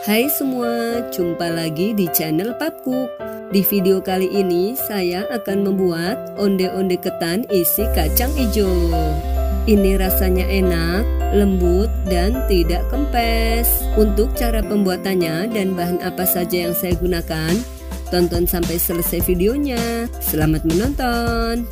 Hai semua, jumpa lagi di channel Papcook. Di video kali ini saya akan membuat onde-onde ketan isi kacang hijau. Ini rasanya enak, lembut, dan tidak kempes. Untuk cara pembuatannya dan bahan apa saja yang saya gunakan, tonton sampai selesai videonya. Selamat menonton.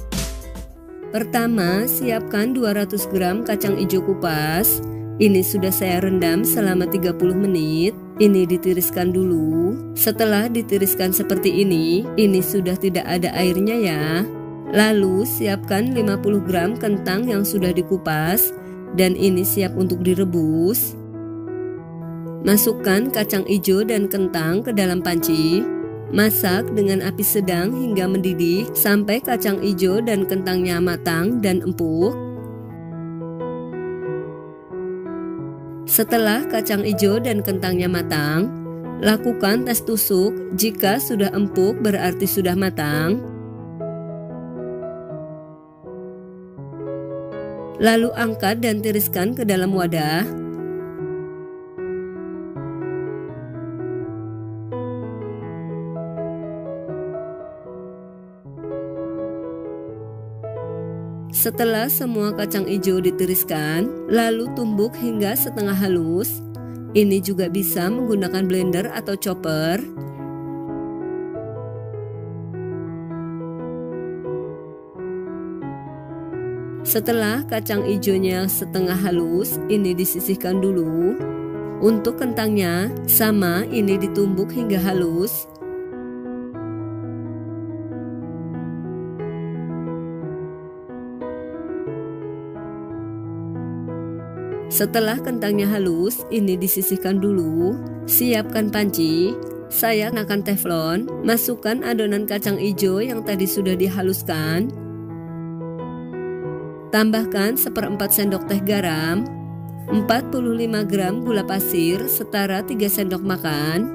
Pertama, siapkan 200 gram kacang hijau kupas. Ini sudah saya rendam selama 30 menit. Ini ditiriskan dulu. Setelah ditiriskan seperti ini sudah tidak ada airnya ya. Lalu siapkan 50 gram kentang yang sudah dikupas dan ini siap untuk direbus. Masukkan kacang hijau dan kentang ke dalam panci. Masak dengan api sedang hingga mendidih sampai kacang hijau dan kentangnya matang dan empuk. Setelah kacang hijau dan kentangnya matang, lakukan tes tusuk. Jika sudah empuk berarti sudah matang. Lalu angkat dan tiriskan ke dalam wadah. Setelah semua kacang hijau ditiriskan, lalu tumbuk hingga setengah halus. Ini juga bisa menggunakan blender atau chopper. Setelah kacang hijaunya setengah halus, ini disisihkan dulu. Untuk kentangnya, sama, ini ditumbuk hingga halus. Setelah kentangnya halus, ini disisihkan dulu. Siapkan panci. Saya gunakan teflon. Masukkan adonan kacang hijau yang tadi sudah dihaluskan. Tambahkan 1/4 sendok teh garam, 45 gram gula pasir setara 3 sendok makan,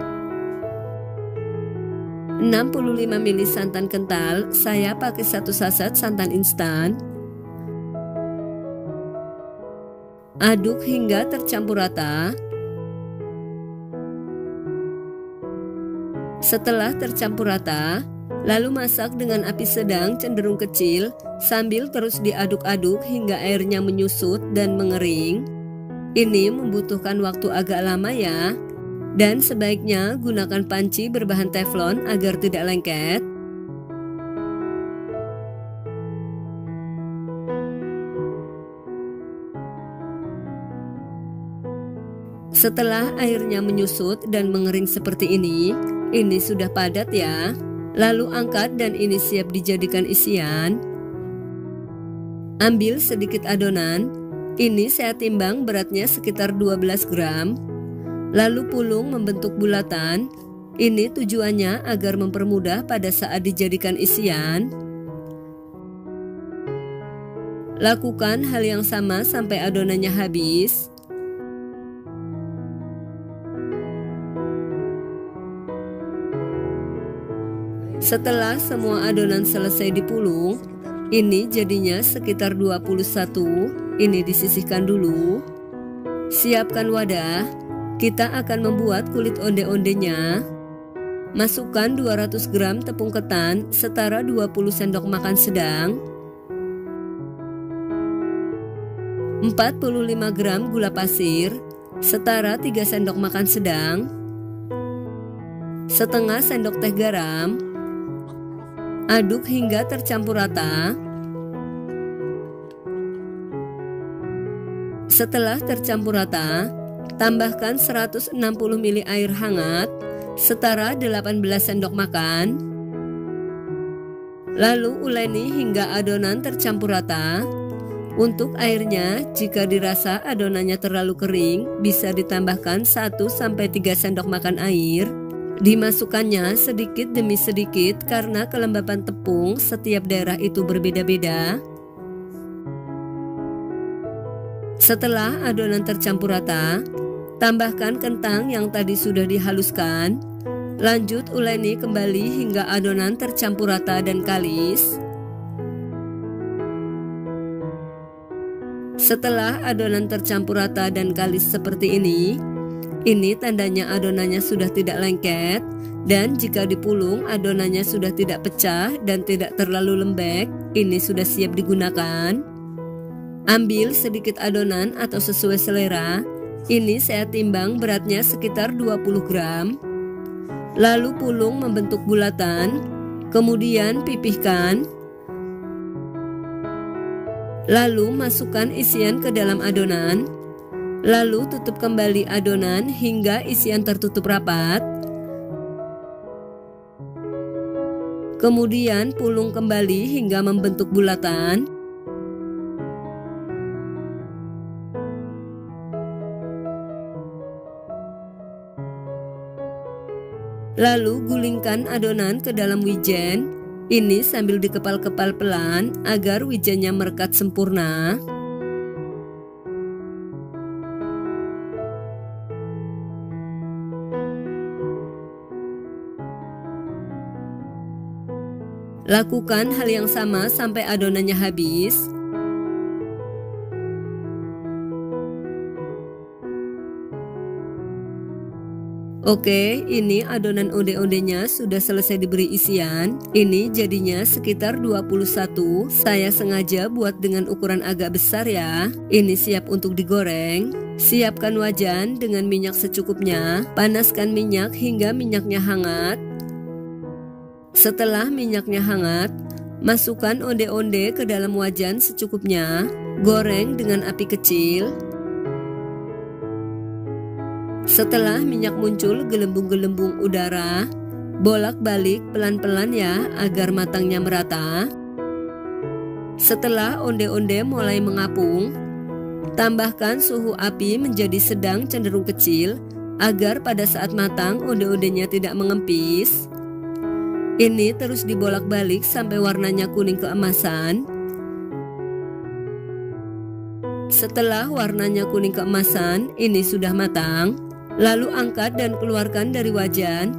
65 ml santan kental. Saya pakai 1 saset santan instan. Aduk hingga tercampur rata. Setelah tercampur rata, lalu masak dengan api sedang cenderung kecil sambil terus diaduk-aduk hingga airnya menyusut dan mengering. Ini membutuhkan waktu agak lama ya. Dan sebaiknya gunakan panci berbahan teflon agar tidak lengket. Setelah airnya menyusut dan mengering seperti ini sudah padat ya. Lalu angkat dan ini siap dijadikan isian. Ambil sedikit adonan. Ini saya timbang beratnya sekitar 12 gram. Lalu pulung membentuk bulatan. Ini tujuannya agar mempermudah pada saat dijadikan isian. Lakukan hal yang sama sampai adonannya habis. Setelah semua adonan selesai dipulung, ini jadinya sekitar 21. Ini disisihkan dulu. Siapkan wadah. Kita akan membuat kulit onde-ondenya. Masukkan 200 gram tepung ketan setara 20 sendok makan sedang, 45 gram gula pasir setara 3 sendok makan sedang, setengah sendok teh garam. Aduk hingga tercampur rata. Setelah tercampur rata, tambahkan 160 ml air hangat setara 18 sendok makan. Lalu uleni hingga adonan tercampur rata. Untuk airnya, jika dirasa adonannya terlalu kering, bisa ditambahkan 1-3 sendok makan air. Dimasukkannya sedikit demi sedikit karena kelembapan tepung setiap daerah itu berbeda-beda. Setelah adonan tercampur rata, tambahkan kentang yang tadi sudah dihaluskan. Lanjut uleni kembali hingga adonan tercampur rata dan kalis. Setelah adonan tercampur rata dan kalis seperti ini Ini tandanya adonannya sudah tidak lengket, dan jika dipulung adonannya sudah tidak pecah dan tidak terlalu lembek, ini sudah siap digunakan. Ambil sedikit adonan atau sesuai selera. Ini saya timbang beratnya sekitar 20 gram. Lalu pulung membentuk bulatan, kemudian pipihkan. Lalu masukkan isian ke dalam adonan. Lalu tutup kembali adonan hingga isian tertutup rapat. Kemudian pulung kembali hingga membentuk bulatan. Lalu gulingkan adonan ke dalam wijen. Ini sambil dikepal-kepal pelan agar wijennya merekat sempurna. Lakukan hal yang sama sampai adonannya habis. Oke, ini adonan onde-ondenya sudah selesai diberi isian. Ini jadinya sekitar 21. Saya sengaja buat dengan ukuran agak besar ya. Ini siap untuk digoreng. Siapkan wajan dengan minyak secukupnya. Panaskan minyak hingga minyaknya hangat. Setelah minyaknya hangat, masukkan onde-onde ke dalam wajan secukupnya. Goreng dengan api kecil. Setelah minyak muncul gelembung-gelembung udara, bolak-balik pelan-pelan ya agar matangnya merata. Setelah onde-onde mulai mengapung, tambahkan suhu api menjadi sedang cenderung kecil agar pada saat matang onde-ondenya tidak mengempis. Ini terus dibolak-balik sampai warnanya kuning keemasan. Setelah warnanya kuning keemasan, ini sudah matang. Lalu angkat dan keluarkan dari wajan.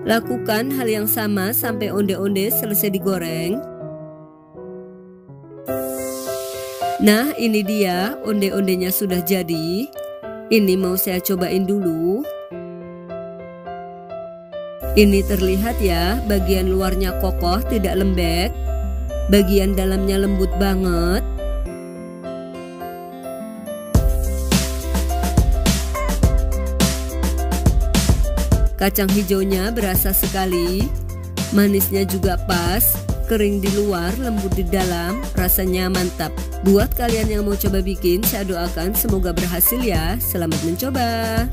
Lakukan hal yang sama sampai onde-onde selesai digoreng. Nah, ini dia onde-ondenya sudah jadi. Ini mau saya cobain dulu. Ini terlihat ya, bagian luarnya kokoh tidak lembek, bagian dalamnya lembut banget. Kacang hijaunya berasa sekali, manisnya juga pas, kering di luar, lembut di dalam, rasanya mantap. Buat kalian yang mau coba bikin, saya doakan semoga berhasil ya. Selamat mencoba.